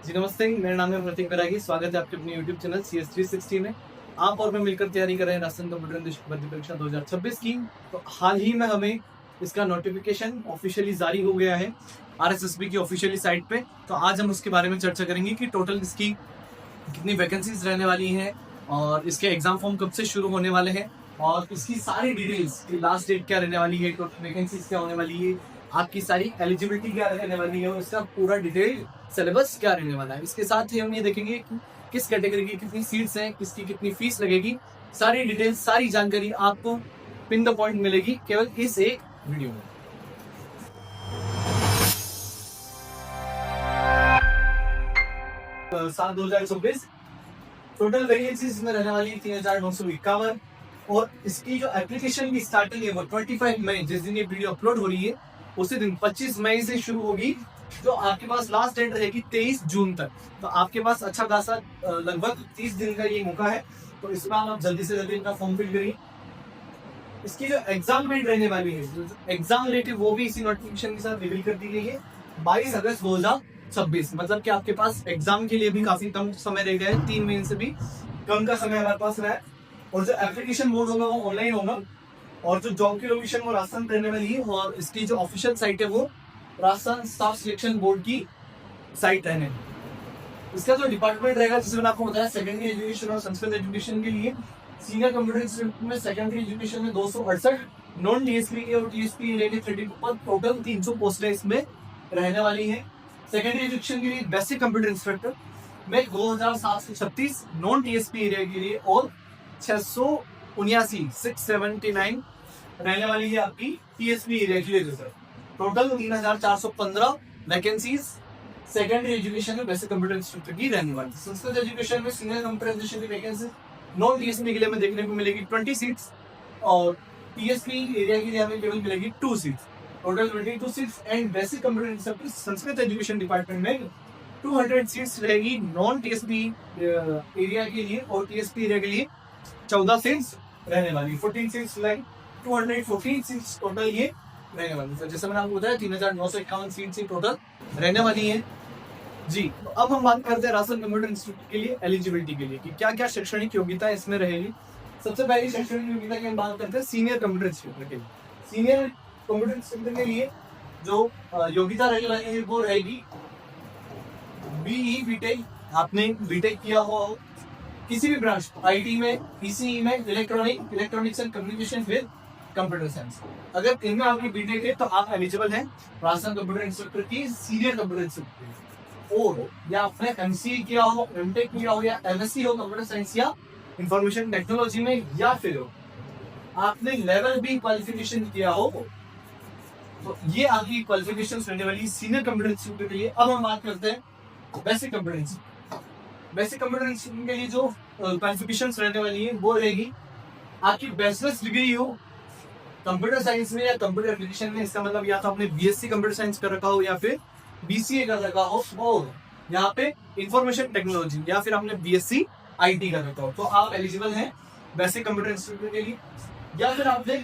जी नमस्ते, मेरा नाम है प्रतीक बैरागी। स्वागत है आपके अपने यूट्यूब चैनल CS360 में। आप और मैं मिलकर तैयारी कर रहे हैं राजस्थान कंप्यूटर निर्देशक भर्ती परीक्षा 2026 की। तो हाल ही में हमें इसका नोटिफिकेशन ऑफिशियली जारी हो गया है RSSB की ऑफिशियली साइट पे। तो आज हम उसके बारे में चर्चा करेंगे कि टोटल इसकी कितनी वैकेंसीज रहने वाली हैं और इसके एग्जाम फॉर्म कब से शुरू होने वाले हैं और इसकी सारी डिटेल्स, लास्ट डेट क्या रहने वाली है, टोटल वैकेंसीज क्या होने वाली है, आपकी सारी एलिजिबिलिटी क्या रहने वाली है और इसका पूरा डिटेल सिलेबस क्या रहने वाला है। इसके साथ ही हम ये देखेंगे कि किस कैटेगरी की कितनी सीट्स हैं, किसकी कितनी फीस लगेगी। सारी डिटेल्स, सारी जानकारी आपको पिन द पॉइंट मिलेगी केवल इस एक वीडियो में। साल 2024 टोटल वैकेंसीज में रहने वाली 3951 और इसकी जो एप्लीकेशन की स्टार्टिंग है वो 25 मई, जिस दिन ये वीडियो अपलोड हो रही है उसी दिन 25 मई से शुरू होगी, जो आपके पास लास्ट डेट रहेगी 23 जून तक। तो आपके पास अच्छा खासा लगभग 30 दिन का ये मौका है, तो इसमें आप जल्दी से जल्दी इनका फॉर्म फिल करिए। इसकी जो एग्जाम डेट रहने वाली है, एग्जाम डेट है वो भी इसी नोटिफिकेशन के साथ रिवील कर दी गई है 22 अगस्त 2026। मतलब कि आपके पास एग्जाम के लिए भी काफी कम समय रह गया है, 3 महीने से भी कम का समय हमारे पास रहा है। और जो एप्लीकेशन मोड होगा वो ऑनलाइन होगा और जो जॉब की लोकेशन वो राजस्थान रहने वाली है और इसकी जो ऑफिशियल साइट है वो राजस्थान स्टाफ सिलेक्शन बोर्ड की साइट रहने। इसका जो डिपार्टमेंट रहेगा, जिसमें मैंने आपको बताया सेकेंडरी एजुकेशन और संस्कृत एजुकेशन के लिए सीनियर कंप्यूटर इंस्टीट्यूट में सेकेंडरी एजुकेशन में 268, नॉन TSP और TSP रिलेटेड 30 पर टोटल 300 पोस्टें इसमें रहने वाली है। सेकेंडरी एजुकेशन के लिए बेसिक कंप्यूटर इंस्ट्रक्टर में 2736, नॉन TSP एरिया के लिए और 679 रहने वाली है आपकी TSP एरिया के लिए। टोटल 3415 वैकेंसीज सेकेंडरी एजुकेशन में बेसिक कंप्यूटर इंस्ट्रक्टर की रहने वाली। संस्कृत एजुकेशन में सीनियर कंप्यूटर इंस्ट्रक्टर की वैकेंसी नॉन TSP के लिए हमें देखने को मिलेगी 20 सीट्स और TSP एरिया के लिए हमें केवल मिलेगी 2 seats, total 22 seats. And basic computer instructor Sanskrit education department में 200 सीट्स रहेगी नॉन TSP एरिया के लिए और TSP एरिया के लिए 14 सीट्स रहने वाली। 14 सीट्स लाइक 214 सीट्स टोटल ये रहने वाली है। जैसे मैंने आपको बताया 3951 सीट्स ही टोटल रहने वाली है जी। तो अब हम बात करते हैं राजस्थान कंप्यूटर इंस्टीट्यूट के लिए एलिजिबिलिटी के लिए कि क्या क्या शैक्षणिक योग्यता इसमें रहेगी। सबसे पहली शैक्षणिक योग्यता की हम बात करते हैं सीनियर कंप्यूटर इंस्टीट्यूट के लिए। सीनियर कंप्यूटर इंस्टीट्यूट के लिए जो योग्यता रहने वाली है वो रहेगी BE BTech। आपने BTech किया हो किसी भी ब्रांच, IT में, PCE में, electronics and communication with computer science, अगर इनमें आपकी BTech है तो आप एलिजिबल हैं राजस्थान कंप्यूटर इंस्ट्रक्टर की सीनियर कंप्यूटर इंस्ट्रक्टर। और या आपने MCA किया हो, MTech किया हो या MSc हो कंप्यूटर साइंस या इंफॉर्मेशन टेक्नोलॉजी में, या फिर आपने लेवल B क्वालिफिकेशन किया हो, तो ये आपकी क्वालिफिकेशन रहने वाली सीनियर कंप्यूटर इंस्ट्रक्टर के लिए। अब हम बात करते हैं basic computer instructor. Basic computer instructor के लिए जो क्वालिफिकेशन रहने वाली है वो रहेगी आपकी बैचलर्स डिग्री हो कंप्यूटर साइंस में या कंप्यूटर एप्लीकेशन में। इसका मतलब या तो आपने BSc कंप्यूटर साइंस कर रखा हो या फिर BCA कर रखा हो और यहाँ पे इंफॉर्मेशन टेक्नोलॉजी या फिर आपने BSc IT कर रखा हो, तो आप एलिजिबल हैं बेसिक कंप्यूटर इंस्ट्रक्टर के लिए। या फिर आपने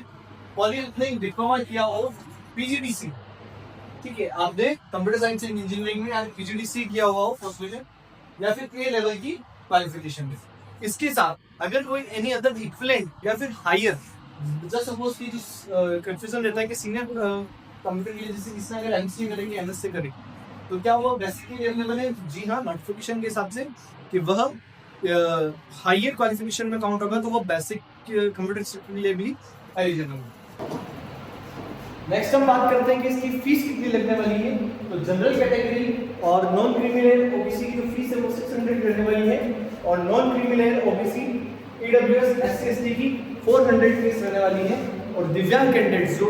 पॉलिटेक्निक डिप्लोमा किया हो PGDC, ठीक है, आपने कंप्यूटर साइंस एंड इंजीनियरिंग में PGDC किया हुआ हो फर्स्ट डिवीजन या फिर A लेवल की क्वालिफिकेशन में। इसके साथ अगर कोई एनी अदर इक्विवेलेंट या फिर हायर, जस्ट सपोज की जो कंफ्यूजन रहता है कि सीनियर कंप्यूटर के लिए जैसे किसी ने अगर MCA करेंगे MSc करेंगे तो क्या वो बेसिक एलिजिबल है? जी हाँ, नोटिफिकेशन के हिसाब से कि वह हायर क्वालिफिकेशन में काउंट होगा तो वो बेसिक कंप्यूटर इंस्ट्रक्टर के लिए भी एलिजिबल होगा। नेक्स्ट हम बात करते हैं कि इसकी फीस कितनी लगने वाली है। तो जनरल कैटेगरी और नॉन क्रिमिनल OBC की जो फीस है वो 600 रहने वाली है और non criminal OBC EWS SC ST की 400 फीस रहने वाली है और दिव्यांग कैंडिडेट्स जो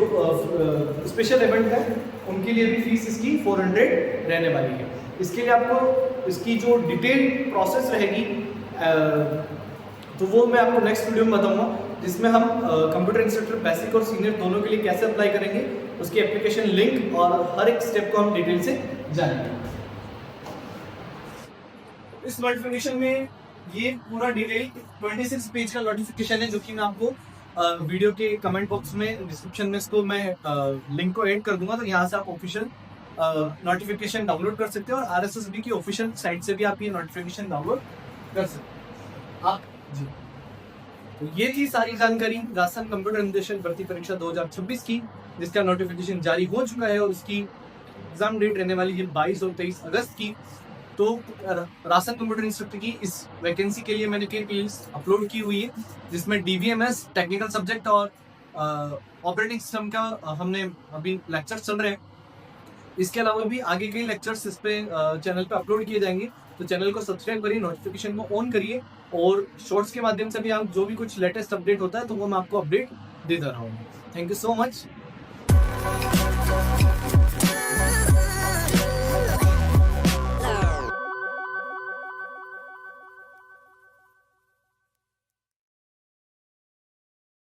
स्पेशल इवेंट है उनके लिए भी फीस इसकी 400 रहने वाली है। इसके लिए आपको इसकी जो डिटेल प्रोसेस रहेगी तो वो मैं आपको नेक्स्ट वीडियो में बताऊंगा, जिसमें हम कंप्यूटर इंस्ट्रक्टर बेसिक और सीनियर दोनों के लिए कैसे अप्लाई करेंगे, उसकी एप्लीकेशन लिंक और हर एक स्टेप को हम डिटेल से जानेंगे। इस नोटिफिकेशन में ये पूरा डिटेल 26 पेज का नोटिफिकेशन है, जो कि मैं आपको वीडियो के कमेंट बॉक्स में डिस्क्रिप्शन में इसको मैं लिंक को ऐड कर दूंगा, तो यहाँ से आप ऑफिशियल नोटिफिकेशन डाउनलोड कर सकते हैं और RSSB की ऑफिशियल साइट से भी आप ये नोटिफिकेशन डाउनलोड कर सकते हैं। जी, तो ये थी सारी जानकारी राजस्थान कंप्यूटर निर्देशन भर्ती परीक्षा 2026 की, जिसका नोटिफिकेशन जारी हो चुका है और उसकी एग्जाम डेट रहने वाली है 22 और 23 अगस्त की। तो राजस्थान कंप्यूटर इंस्ट्रक्टर की इस वैकेंसी के लिए मैंने कई प्लेलिस्ट अपलोड की हुई है, जिसमें DBMS टेक्निकल सब्जेक्ट और ऑपरेटिंग सिस्टम का हमने अभी लेक्चर चल रहे हैं। इसके अलावा भी आगे कई लेक्चर्स इस पे चैनल पे अपलोड किए जाएंगे, तो चैनल को सब्सक्राइब करिए, नोटिफिकेशन को ऑन करिए और शॉर्ट्स के माध्यम से भी आप जो भी कुछ लेटेस्ट अपडेट होता है तो वो मैं आपको अपडेट देता रहूँगा। Thank you so much.